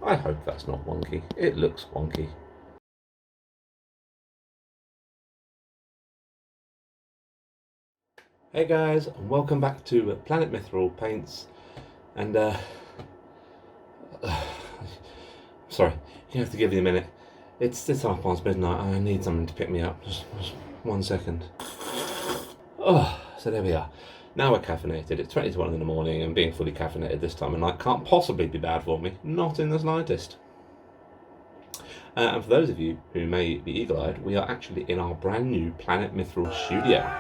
I hope that's not wonky. It looks wonky. Hey guys, and welcome back to Planetmithril Paints. And sorry, you have to give me a minute. It's midnight. I need something to pick me up. Just 1 second. Oh, so there we are. Now we're caffeinated. It's 20 to 1 in the morning, and being fully caffeinated this time of night can't possibly be bad for me. Not in the slightest. And for those of you who may be eagle-eyed, we are actually in our brand new Planetmithril studio.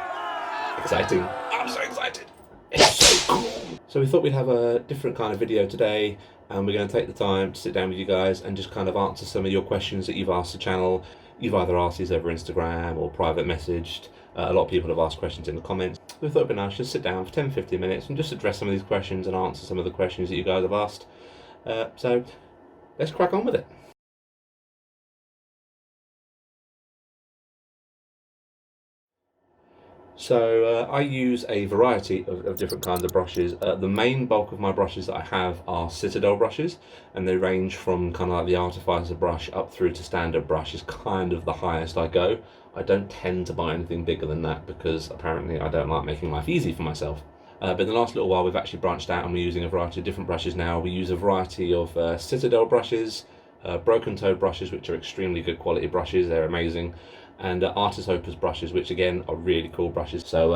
Exciting. I'm so excited. It's so cool. So we thought we'd have a different kind of video today, and we're going to take the time to sit down with you guys and just kind of answer some of your questions that you've asked the channel. You've either asked these over Instagram or private messaged. A lot of people have asked questions in the comments. We thought it'd be nice just sit down for 10-15 minutes and just address some of these questions and answer some of the questions that you guys have asked. So let's crack on with it. So I use a variety of different kinds of brushes. The main bulk of my brushes that I have are Citadel brushes, and they range from kind of like the Artificer brush up through to standard brush is kind of the highest I go. I don't tend to buy anything bigger than that because apparently I don't like making life easy for myself. But in the last little while we've actually branched out and we're using a variety of different brushes now. We use a variety of Citadel brushes, broken toe brushes, which are extremely good quality brushes, they're amazing, and Artificer brushes, which again are really cool brushes. So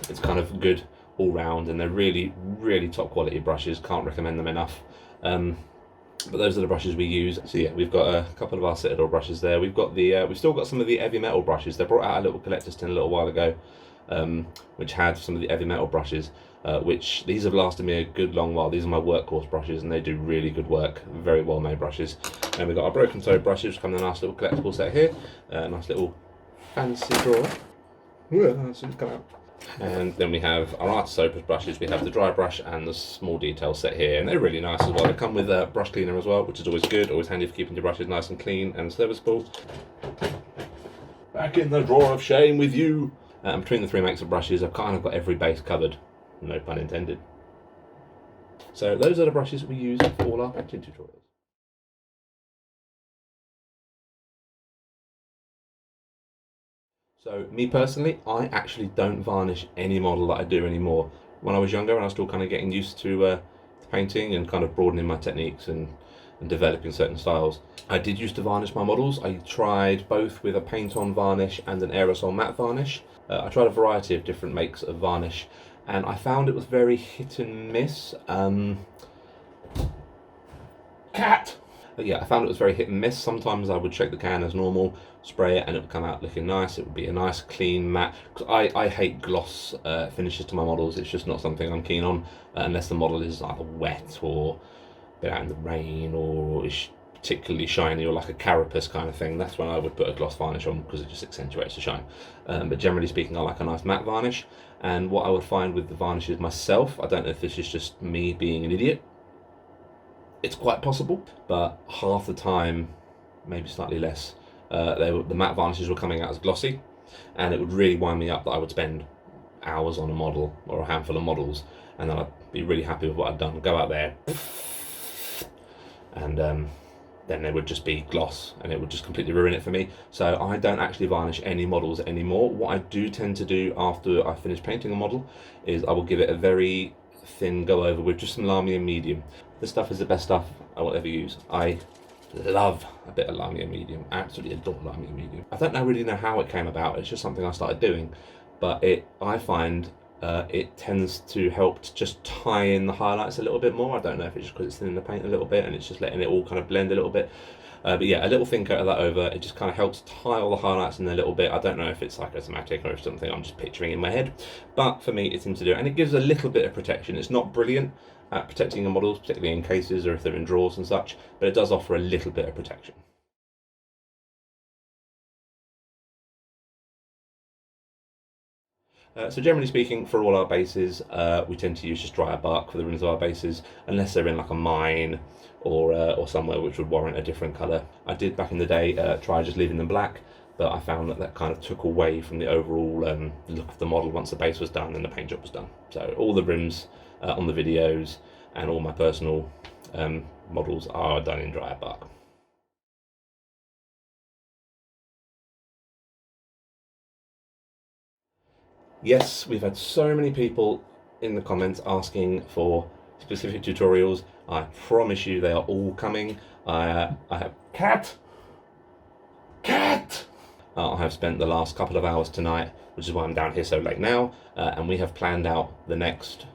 it's kind of good all round, and they're really top quality brushes. Can't recommend them enough. But those are the brushes we use. So yeah, we've got a couple of our Citadel brushes there. We've got the we've still got some of the heavy metal brushes. They brought out a little collector's tin a little while ago, which had some of the heavy metal brushes, which these have lasted me a good long while. These are my workhorse brushes and they do really good work. Very well made brushes. And we've got our broken toe brushes, which come in a nice little collectible set here. Nice little fancy drawer. That's come out. And then we have our Artificer brushes. We have the dry brush and the small detail set here, and they're really nice as well. They come with a brush cleaner as well, which is always good, always handy for keeping your brushes nice and clean and serviceable. Back in the drawer of shame with you. And between the three makes of brushes, I've kind of got every base covered, no pun intended. So those are the brushes we use for all our painting tutorials. So me personally, I actually don't varnish any model that I do anymore. When I was younger and I was still kind of getting used to painting and kind of broadening my techniques and developing certain styles, I did used to varnish my models. I tried both with a paint-on varnish and an aerosol matte varnish. I tried a variety of different makes of varnish, and I found it was very hit and miss. Cat! Yeah, I found it was very hit and miss. Sometimes I would shake the can as normal, spray it, and it would come out looking nice. It would be a nice clean matte. Because I hate gloss finishes to my models. It's just not something I'm keen on unless the model is either wet or been out in the rain or is particularly shiny or like a carapace kind of thing. That's when I would put a gloss varnish on because it just accentuates the shine. But generally speaking, I like a nice matte varnish. And what I would find with the varnishes myself, I don't know if this is just me being an idiot, it's quite possible, but half the time, maybe slightly less, the matte varnishes were coming out as glossy, and it would really wind me up that I would spend hours on a model or a handful of models, and then I'd be really happy with what I'd done, go out there, and then they would just be gloss, and it would just completely ruin it for me. So I don't actually varnish any models anymore. What I do tend to do after I finish painting a model is I will give it a very thin go over with just some Lamy medium. This stuff is the best stuff I will ever use. I love a bit of Lamy medium. I absolutely adore Lamy medium. I don't really know how it came about. It's just something I started doing, but I find it tends to help to just tie in the highlights a little bit more. I don't know if it's just because it's thinning the paint a little bit and it's just letting it all kind of blend a little bit. But yeah, a little thin coat of that over, it just kind of helps tie all the highlights in a little bit. I don't know if it's psychosomatic or if something I'm just picturing in my head, but for me it seems to do it, and it gives a little bit of protection. It's not brilliant at protecting your models, particularly in cases or if they're in drawers and such, but it does offer a little bit of protection. So generally speaking, for all our bases, we tend to use just drier bark for the rims of our bases, unless they're in like a mine or somewhere which would warrant a different colour. I did back in the day try just leaving them black, but I found that kind of took away from the overall look of the model once the base was done and the paint job was done. So all the rims on the videos and all my personal models are done in dry bark. Yes, we've had so many people in the comments asking for specific tutorials. I promise you they are all coming. I have cat. I have spent the last couple of hours tonight, which is why I'm down here so late now, and we have planned out the next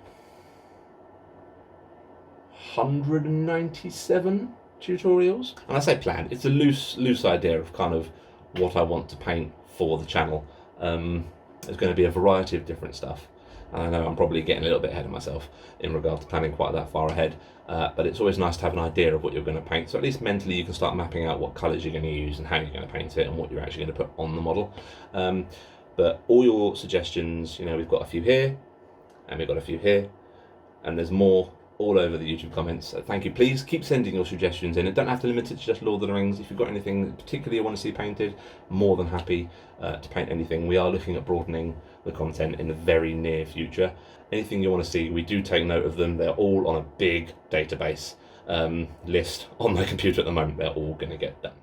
197 tutorials. And I say planned, it's a loose idea of kind of what I want to paint for the channel. There's going to be a variety of different stuff. And I know I'm probably getting a little bit ahead of myself in regard to planning quite that far ahead, but it's always nice to have an idea of what you're going to paint, so at least mentally you can start mapping out what colours you're going to use and how you're going to paint it and what you're actually going to put on the model. But all your suggestions, you know, we've got a few here and we've got a few here, and there's more all over the YouTube comments. So thank you. Please keep sending your suggestions in. It don't have to limit it to just Lord of the Rings. If you've got anything particularly you want to see painted, more than happy to paint anything. We are looking at broadening the content in the very near future. Anything you want to see, we do take note of them. They're all on a big database list on my computer at the moment. They're all going to get done.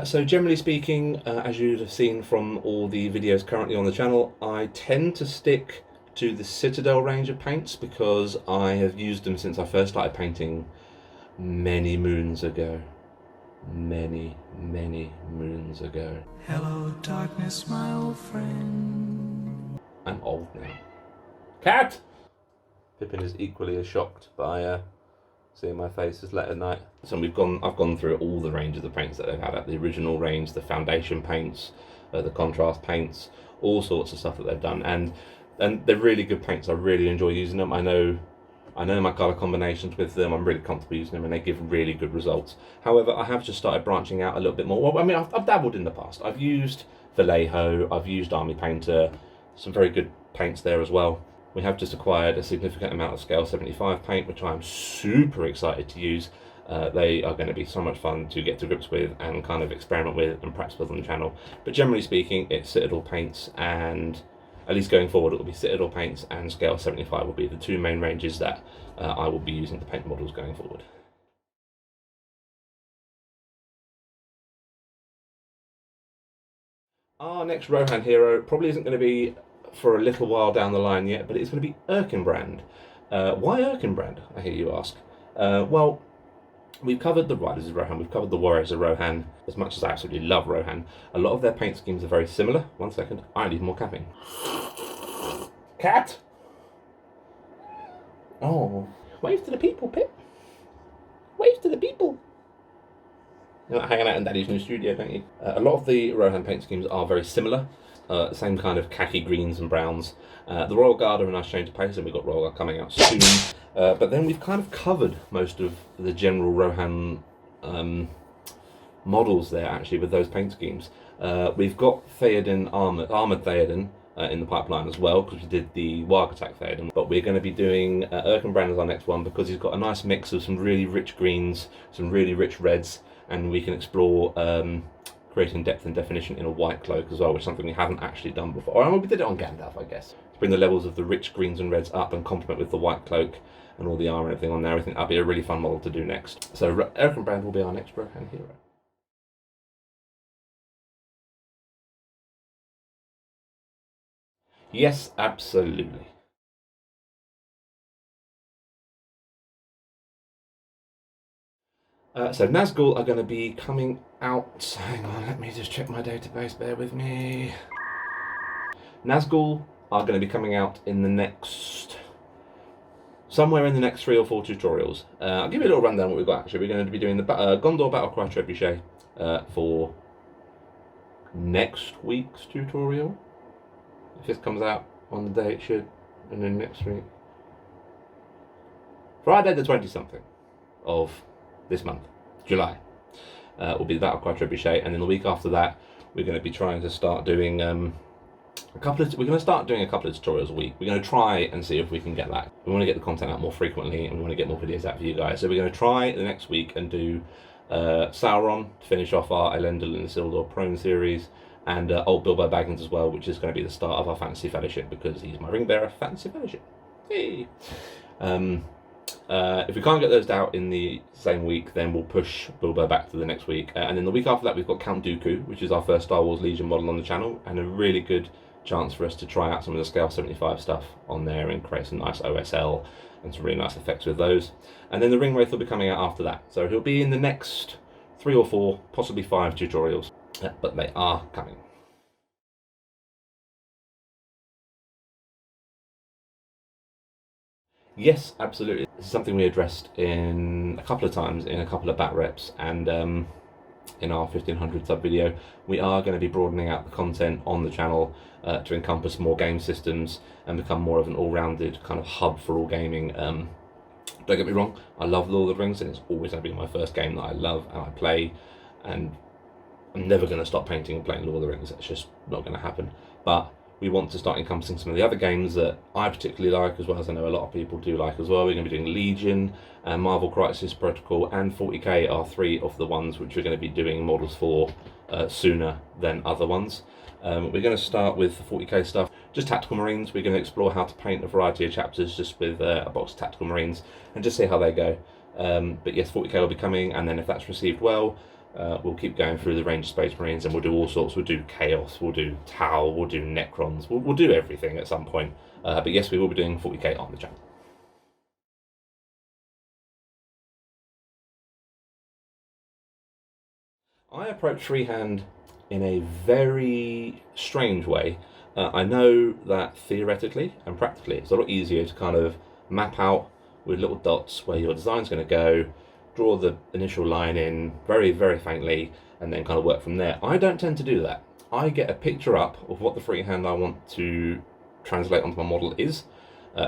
So generally speaking, as you'd have seen from all the videos currently on the channel, I tend to stick to the Citadel range of paints because I have used them since I first started painting many moons ago. Many moons ago. Hello, darkness, my old friend. I'm old now. Cat! Pippin is equally as shocked by seeing my face as late at night. So I've gone through all the ranges of paints that they've had at the original range, the foundation paints, the contrast paints, all sorts of stuff that they've done, and they're really good paints. I really enjoy using them. I know my colour combinations with them. I'm really comfortable using them, and they give really good results. However, I have just started branching out a little bit more. Well, I mean, I've dabbled in the past. I've used Vallejo, I've used Army Painter, some very good paints there as well. We have just acquired a significant amount of Scale 75 paint, which I'm super excited to use. They are going to be so much fun to get to grips with and kind of experiment with and practice with on the channel. But generally speaking, it's Citadel Paints, and at least going forward, it will be Citadel Paints and Scale 75 will be the two main ranges that I will be using to paint models going forward. Our next Rohan hero probably isn't going to be for a little while down the line yet, but it's going to be Irkin Brand. Why Irkin Brand, I hear you ask? Well, we've covered the Riders of Rohan, we've covered the Warriors of Rohan. As much as I absolutely love Rohan, a lot of their paint schemes are very similar. 1 second, I need more caffeine. Cat! Oh, wave to the people, Pip. Wave to the people. You're not hanging out in Daddy's new studio, don't you? A lot of the Rohan paint schemes are very similar. Same kind of khaki greens and browns. The Royal Guard are a nice change of pace, and we've got Royal Guard coming out soon. But then we've kind of covered most of the general Rohan models there, actually, with those paint schemes. We've got Theoden, armoured Theoden in the pipeline as well, because we did the Warg Attack Theoden. But we're going to be doing Irkin Brand as our next one, because he's got a nice mix of some really rich greens, some really rich reds, and we can explore creating depth and definition in a white cloak as well, which is something we haven't actually done before. Or we did it on Gandalf, I guess. To bring the levels of the rich greens and reds up and complement with the white cloak and all the armour and everything on there. I think that'll be a really fun model to do next. So Irkin Brand will be our next Rohan hero. Yes, absolutely. So Nazgul are going to be coming out. Hang on, let me just check my database, bear with me. Nazgul are going to be coming out in the next, somewhere in the next 3 or 4 tutorials. I'll give you a little rundown of what we've got actually. We're going to be doing the Gondor Battlecry Trebuchet for next week's tutorial. If this comes out on the day it should, and then next week. Friday the 20-something of this month, July, will be the Battlecry Trebuchet, and then the week after that, we're going to be trying to start doing a couple of tutorials a week. We're going to try and see if we can get that. We want to get the content out more frequently, and we want to get more videos out for you guys. So we're going to try the next week and do Sauron to finish off our Elendil and Isildur Prone series, and old Bilbo Baggins as well, which is going to be the start of our Fantasy Fellowship, because he's my ring bearer for Fantasy Fellowship. Hey. If we can't get those out in the same week, then we'll push Bilbo back to the next week. And then the week after that, we've got Count Dooku, which is our first Star Wars Legion model on the channel, and a really good chance for us to try out some of the Scale 75 stuff on there and create some nice OSL and some really nice effects with those. And then the Ring Wraith will be coming out after that. So he'll be in the next 3 or 4, possibly 5 tutorials, but they are coming. Yes, absolutely. This is something we addressed in a couple of times in a couple of bat reps, and in our 1500 sub video. We are going to be broadening out the content on the channel to encompass more game systems and become more of an all-rounded kind of hub for all gaming. Don't get me wrong, I love Lord of the Rings, and it's always going to be my first game that I love and I play, and I'm never going to stop painting and playing Lord of the Rings. It's just not going to happen. But we want to start encompassing some of the other games that I particularly like, as well as I know a lot of people do like as well. We're going to be doing Legion, Marvel Crisis Protocol, and 40k are 3 of the ones which we're going to be doing models for sooner than other ones. We're going to start with the 40k stuff, just Tactical Marines. We're going to explore how to paint a variety of chapters just with a box of Tactical Marines and just see how they go. But yes, 40k will be coming, and then if that's received well, we'll keep going through the range of Space Marines, and we'll do all sorts. We'll do Chaos, we'll do Tau, we'll do Necrons, we'll do everything at some point. But yes, we will be doing 40k on the channel. I approach freehand in a very strange way. I know that theoretically and practically it's a lot easier to kind of map out with little dots where your design's going to go, draw the initial line in very, very faintly, and then kind of work from there. I don't tend to do that. I get a picture up of what the freehand I want to translate onto my model is.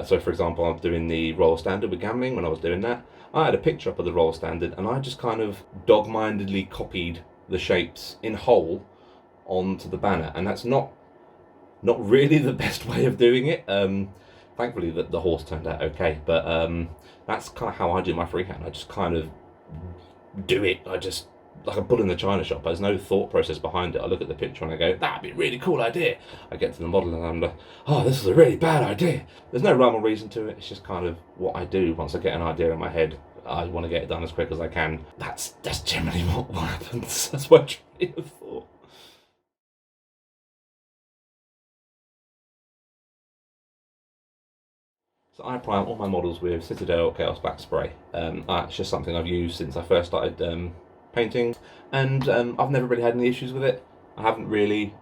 So for example, I'm doing the Royal Standard with Gambling. When I was doing that, I had a picture up of the Royal Standard, and I just kind of dog-mindedly copied the shapes in whole onto the banner, and that's not really the best way of doing it. Thankfully the horse turned out okay, but that's kind of how I do my freehand. I just kind of do it. I just, like a bull in the china shop. There's no thought process behind it. I look at the picture and I go, that'd be a really cool idea. I get to the model and I'm like, oh, this is a really bad idea. There's no rhyme or reason to it. It's just kind of what I do. Once I get an idea in my head, I want to get it done as quick as I can. That's generally what happens. That's my train of thought. So I prime all my models with Citadel Chaos Black Spray. It's just something I've used since I first started painting, and I've never really had any issues with it. I haven't really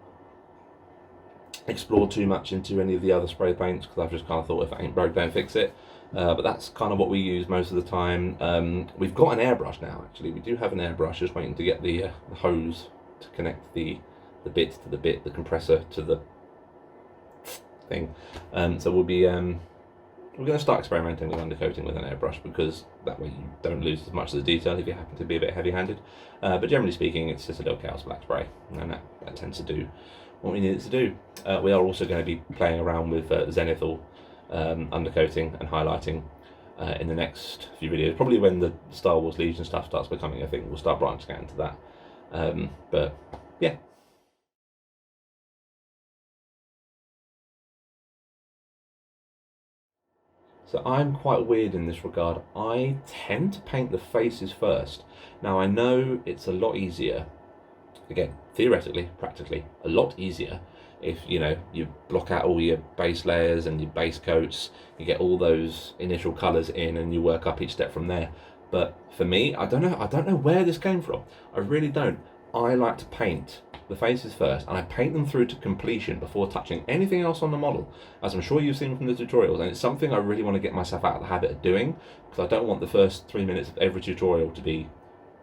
explored too much into any of the other spray paints because I've just kind of thought if it ain't broke, don't fix it. But that's kind of what we use most of the time. We've got an airbrush now, actually. We do have an airbrush, just waiting to get the hose to connect the bit to the bit, the compressor to the thing. So we'll be we're going to start experimenting with undercoating with an airbrush, because that way you don't lose as much of the detail if you happen to be a bit heavy-handed. But generally speaking, it's Citadel Chaos Black Spray, and that tends to do what we need it to do. We are also going to be playing around with Zenithal undercoating and highlighting in the next few videos. Probably when the Star Wars Legion stuff starts becoming a thing, we'll start branching out into that. But yeah. So I'm quite weird in this regard. I tend to paint the faces first. Now I know it's a lot easier, again, theoretically, practically, a lot easier if, you know, you block out all your base layers and your base coats, you get all those initial colours in and you work up each step from there. But for me, I don't know where this came from. I really don't. I like to paint the faces first, and I paint them through to completion before touching anything else on the model, as I'm sure you've seen from the tutorials, and it's something I really want to get myself out of the habit of doing, because I don't want the first 3 minutes of every tutorial to be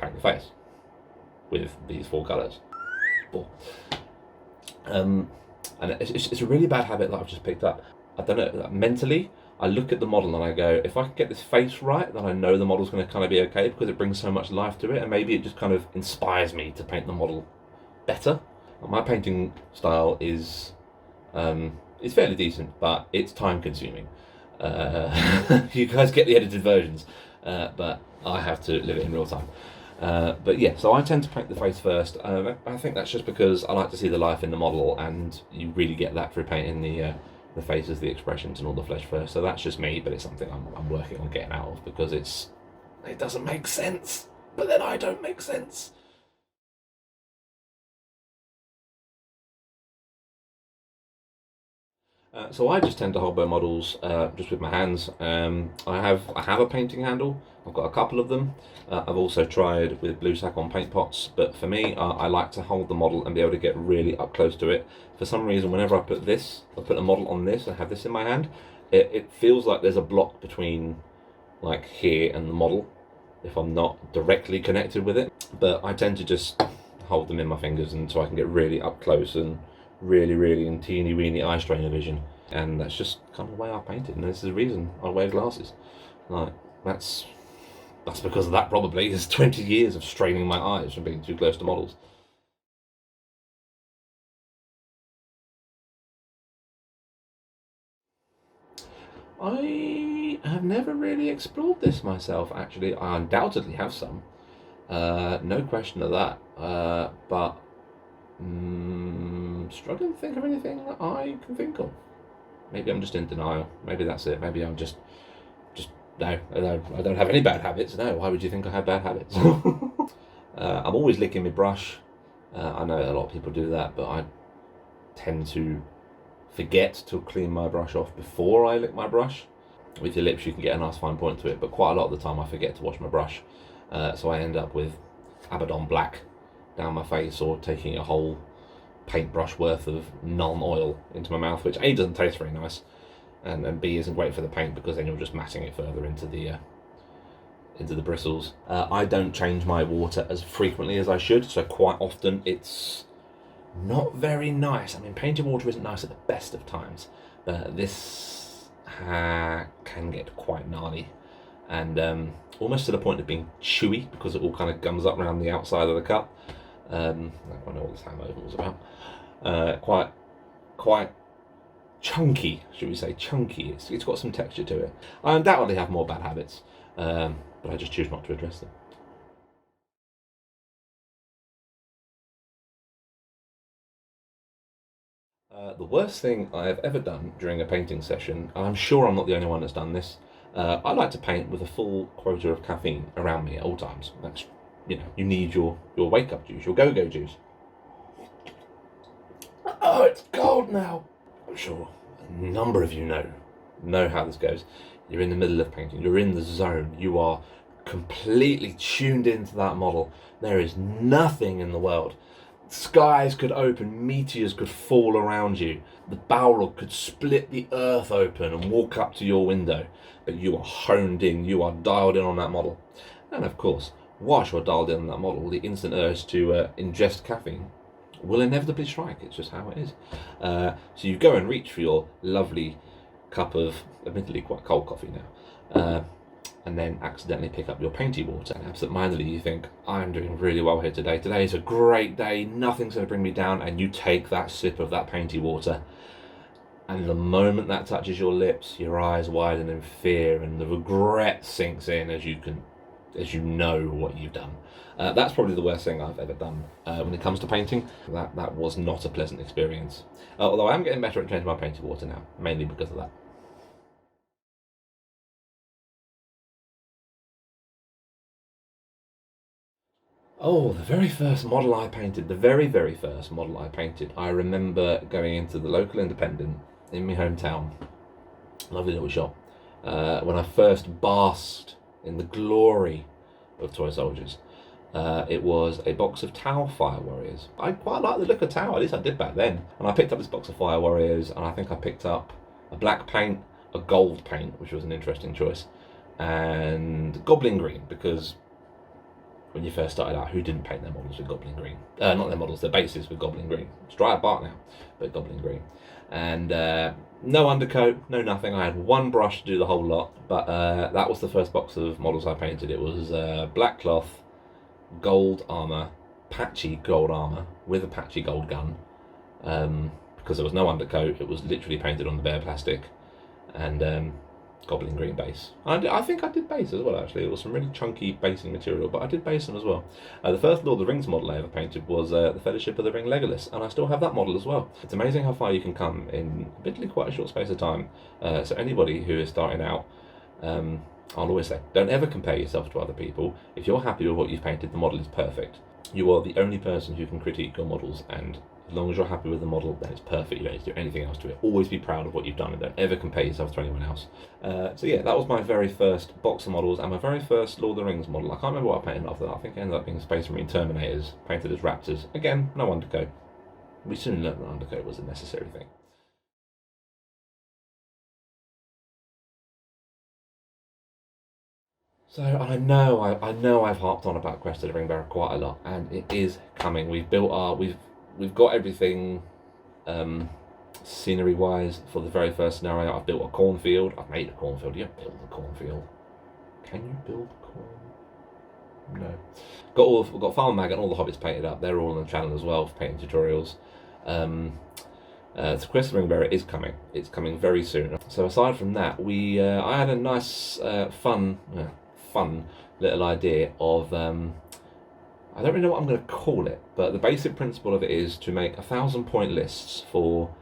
paint the face with these 4 colours. And it's a really bad habit that I've just picked up. I don't know, mentally, I look at the model and I go, if I can get this face right, then I know the model's going to kind of be okay, because it brings so much life to it, and maybe it just kind of inspires me to paint the model better. My painting style is fairly decent, but it's time consuming. You guys get the edited versions, but I have to live it in real time. But yeah, so I tend to paint the face first. I think that's just because I like to see the life in the model, and you really get that through painting the faces, the expressions, and all the flesh first. So that's just me, but it's something I'm working on getting out of, because it doesn't make sense. But then I don't make sense. So I just tend to hobbo models just with my hands. I have a painting handle. I've got a couple of them. I've also tried with blue tack on paint pots, but for me, I like to hold the model and be able to get really up close to it. For some reason, whenever I put a model on this and have this in my hand, it feels like there's a block between like here and the model if I'm not directly connected with it. But I tend to just hold them in my fingers, and so I can get really up close and really in teeny weeny eye strainer vision. And that's just kind of the way I paint it, and this is the reason I wear glasses. Like, that's because of that, probably, is 20 years of straining my eyes from being too close to models. I have never really explored this myself, actually. I undoubtedly have some. No question of that. But struggling to think of anything that I can think of. Maybe I'm just in denial. Maybe that's it. Maybe I'm just no, I don't have any bad habits. No, why would you think I have bad habits? I'm always licking my brush. I know a lot of people do that, but I tend to forget to clean my brush off before I lick my brush. With your lips you can get a nice fine point to it, but quite a lot of the time I forget to wash my brush. So I end up with Abaddon black down my face, or taking a whole paintbrush worth of non-oil into my mouth, which A, doesn't taste very nice, and B, isn't great for the paint, because then you're just matting it further into the bristles. I don't change my water as frequently as I should, so quite often it's not very nice. I mean, painting water isn't nice at the best of times, but this can get quite gnarly, and almost to the point of being chewy, because it all kind of gums up around the outside of the cup. I don't know what this hand over was about. Quite chunky, should we say? Chunky. It's got some texture to it. I undoubtedly have more bad habits, but I just choose not to address them. The worst thing I have ever done during a painting session, and I'm sure I'm not the only one that's done this, I like to paint with a full quota of caffeine around me at all times. That's, you need your wake-up juice, your go-go juice. Oh, it's cold now. I'm sure a number of you know how this goes. You're in the middle of painting, you're in the zone, you are completely tuned into that model. There is nothing in the world. Skies could open, meteors could fall around you, the Balrog could split the earth open and walk up to your window, but you are honed in, you are dialed in on that model. And of course, whilst you're dialed in on that model, the instant urge to ingest caffeine will inevitably strike. It's just how it is. So you go and reach for your lovely cup of, admittedly quite cold coffee now, and then accidentally pick up your painty water. And absent-mindedly you think, I'm doing really well here today. Today is a great day, nothing's going to bring me down, and you take that sip of that painty water. And the moment that touches your lips, your eyes widen in fear, and the regret sinks in as you know what you've done. That's probably the worst thing I've ever done when it comes to painting. That was not a pleasant experience. Although I am getting better at changing my painted water now, mainly because of that. Oh, the very first model I painted, I remember going into the local independent in my hometown, lovely little shop, when I first basked in the glory of toy soldiers. It was a box of Tau Fire Warriors. I quite like the look of Tau, at least I did back then. And I picked up this box of Fire Warriors, and I think I picked up a black paint, a gold paint, which was an interesting choice, and Goblin Green, because when you first started out, who didn't paint their models with Goblin Green? Not their models, their bases with Goblin Green. It's dry at bark now, but Goblin Green. And no undercoat, no nothing. I had one brush to do the whole lot, but that was the first box of models I painted. It was black cloth, gold armour, patchy gold armour with a patchy gold gun. Because there was no undercoat, it was literally painted on the bare plastic. And Goblin Green base. I think I did base as well, actually. It was some really chunky basing material, but I did base them as well. The first Lord of the Rings model I ever painted was the Fellowship of the Ring Legolas, and I still have that model as well. It's amazing how far you can come in admittedly quite a short space of time. So anybody who is starting out, I'll always say, don't ever compare yourself to other people. If you're happy with what you've painted, the model is perfect. You are the only person who can critique your models, and as long as you're happy with the model, then it's perfect. You don't need to do anything else to it. Always be proud of what you've done and don't ever compare yourself to anyone else. So yeah, that was my very first box of models and my very first Lord of the Rings model. I can't remember what I painted after that. I think it ended up being Space Marine Terminators, painted as Raptors. Again, no undercoat. We soon learned that undercoat was a necessary thing. So I know I've harped on about Crested Ringbearer quite a lot, and it is coming. We've got everything scenery wise for the very first scenario. I've built a cornfield. I've made a cornfield. You don't build a cornfield. Can you build corn? No. We've got Farm Mag and all the hobbits painted up. They're all on the channel as well for painting tutorials. So Crested Ringbearer is coming. It's coming very soon. So aside from that, I had a nice fun little idea of I don't really know what I'm going to call it, but the basic principle of it is to make 1,000-point lists for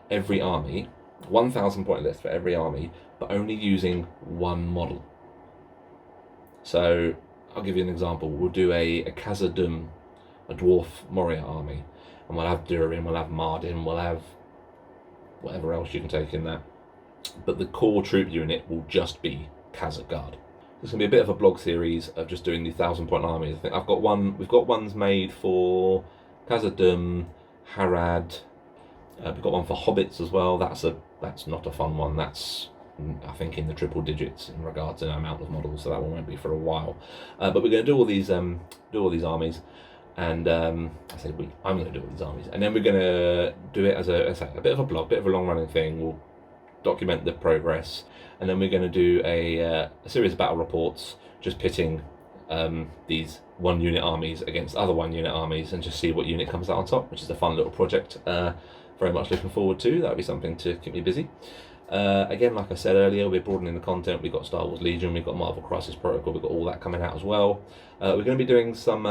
every army, 1,000-point list for every army, but only using one model. So I'll give you an example. We'll do a Khazad-dûm, a dwarf Moria army, and we'll have Durin, we'll have Mardin, we'll have whatever else you can take in that. But the core troop unit will just be Khazad-guard. There's going to be a bit of a blog series of just doing the 1,000-point armies. I think we've got ones made for Khazad-dûm, Harad. We've got one for hobbits as well. That's not a fun one. That's, I think, in the triple digits in regards to the amount of models, so that one won't be for a while. But we're going to do all these armies, and I'm going to do all these armies, and then we're going to do it as a bit of a blog, bit of a long-running thing. We'll document the progress, and then we're going to do a series of battle reports, just pitting these one-unit armies against other one-unit armies, and just see what unit comes out on top, which is a fun little project. Very much looking forward to. That'll be something to keep me busy. Again, like I said earlier, we're broadening the content. We've got Star Wars Legion, we've got Marvel Crisis Protocol, we've got all that coming out as well. We're going to be doing some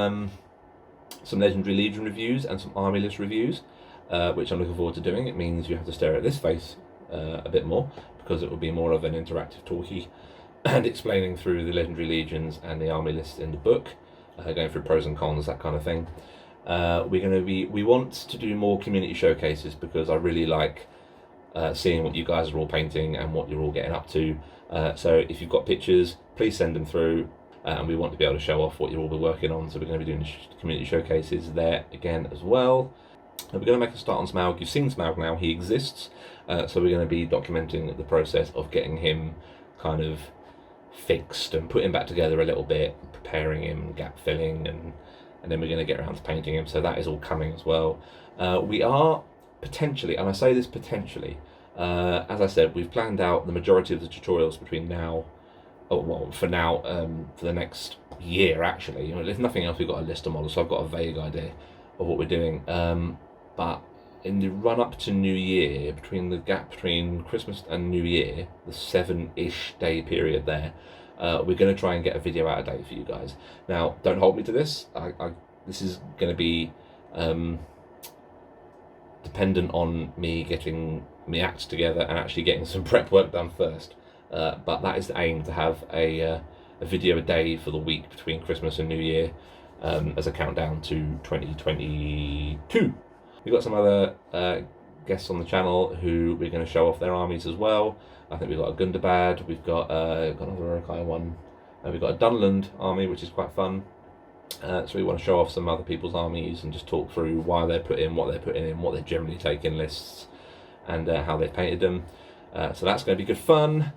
Legendary Legion reviews and some Army List reviews, which I'm looking forward to doing. It means you have to stare at this face a bit more, because it will be more of an interactive talkie and explaining through the Legendary Legions and the Army List in the book, going through pros and cons, that kind of thing. We want to do more community showcases, because I really like seeing what you guys are all painting and what you're all getting up to. So if you've got pictures, please send them through, and we want to be able to show off what you'll all be working on. So we're going to be doing community showcases there again as well. And we're going to make a start on Smaug. You've seen Smaug now, he exists. So we're going to be documenting the process of getting him kind of fixed and putting back together a little bit, preparing him, gap filling, and then we're going to get around to painting him. So that is all coming as well. We are potentially, and I say this potentially, as I said, we've planned out the majority of the tutorials between now, for the next year actually. If nothing else, we've got a list of models, so I've got a vague idea of what we're doing. But in the run-up to New Year, between the gap between Christmas and New Year, the 7-ish day period there, we're going to try and get a video out a day for you guys. Now, don't hold me to this. This is going to be dependent on me getting my act together and actually getting some prep work done first. But that is the aim, to have a video a day for the week between Christmas and New Year, as a countdown to 2022. We've got some other guests on the channel who we're going to show off their armies as well. I think we've got a Gundabad, we've got another Urkai one, we've got a Dunland army, which is quite fun. So we want to show off some other people's armies and just talk through why they're put in, what they're putting in, what they generally take in lists, and how they've painted them. So that's going to be good fun.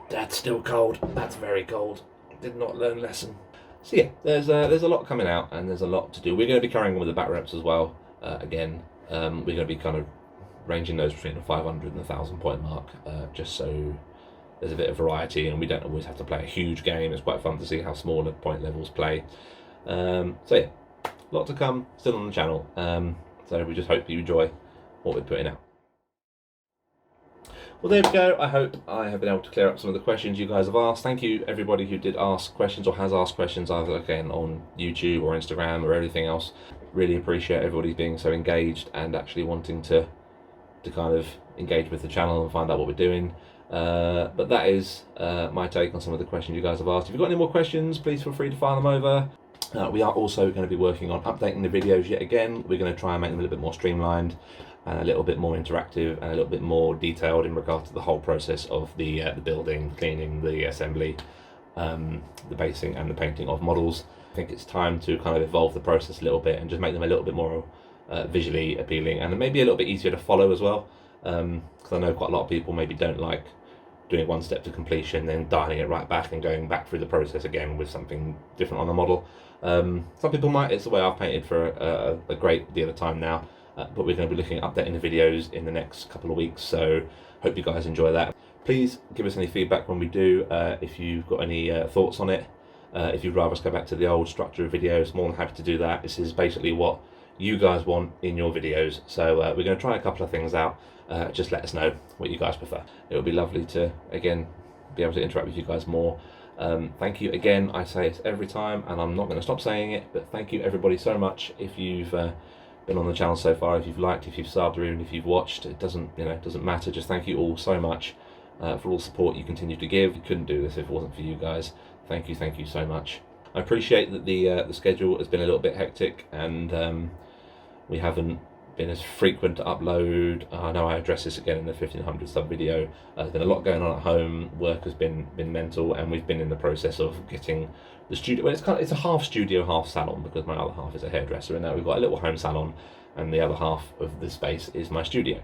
That's still cold. That's very cold. Did not learn lesson. So yeah, there's a lot coming out, and there's a lot to do. We're going to be carrying on with the bat reps as well. Again, we're going to be kind of ranging those between the 500 and the 1,000 point mark, just so there's a bit of variety, and we don't always have to play a huge game. It's quite fun to see how smaller point levels play. So yeah, a lot to come still on the channel. So we just hope you enjoy what we're putting out. Well, there we go. I hope I have been able to clear up some of the questions you guys have asked. Thank you, everybody who did ask questions or has asked questions, either again on YouTube or Instagram or everything else. Really appreciate everybody being so engaged and actually wanting to kind of engage with the channel and find out what we're doing. But that is my take on some of the questions you guys have asked. If you've got any more questions, please feel free to fire them over. We are also going to be working on updating the videos yet again. We're going to try and make them a little bit more streamlined and a little bit more interactive and a little bit more detailed in regard to the whole process of the building, cleaning, the assembly, the basing and the painting of models. I think it's time to kind of evolve the process a little bit and just make them a little bit more visually appealing and maybe a little bit easier to follow as well, because I know quite a lot of people maybe don't like doing one step to completion, then dialing it right back and going back through the process again with something different on the model. Some people might. It's the way I've painted for a great deal of time now, but we're going to be looking at updating the videos in the next couple of weeks, so hope you guys enjoy that. Please give us any feedback when we do, if you've got any thoughts on it. If you'd rather us go back to the old structure of videos, more than happy to do that. This is basically what you guys want in your videos, so we're going to try a couple of things out. Just let us know what you guys prefer. It would be lovely to again be able to interact with you guys more. Thank you again. I say it every time and I'm not going to stop saying it, but thank you everybody so much. If you've been on the channel so far, if you've liked, if you've subbed, or even if you've watched, it doesn't matter. Just thank you all so much for all the support you continue to give. We couldn't do this if it wasn't for you guys. Thank you so much. I appreciate that the schedule has been a little bit hectic and we haven't been as frequent to upload. I know I address this again in the 1500 sub video. There's been a lot going on at home. Work has been mental, and we've been in the process of getting the studio. Well, it's a half studio, half salon, because my other half is a hairdresser, and now we've got a little home salon, and the other half of the space is my studio.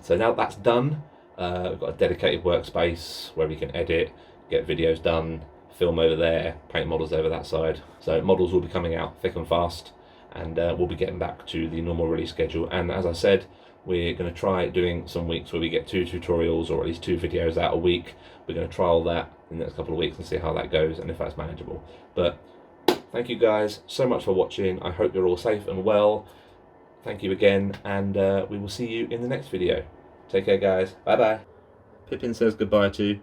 So now that's done, we've got a dedicated workspace where we can edit, get videos done, film over there, paint models over that side. So models will be coming out thick and fast, and we'll be getting back to the normal release schedule. And as I said, we're going to try doing some weeks where we get 2 tutorials or at least 2 videos out a week. We're going to trial that in the next couple of weeks and see how that goes and if that's manageable. But thank you guys so much for watching. I hope you're all safe and well. Thank you again, and we will see you in the next video. Take care, guys. Bye bye. Pippin says goodbye to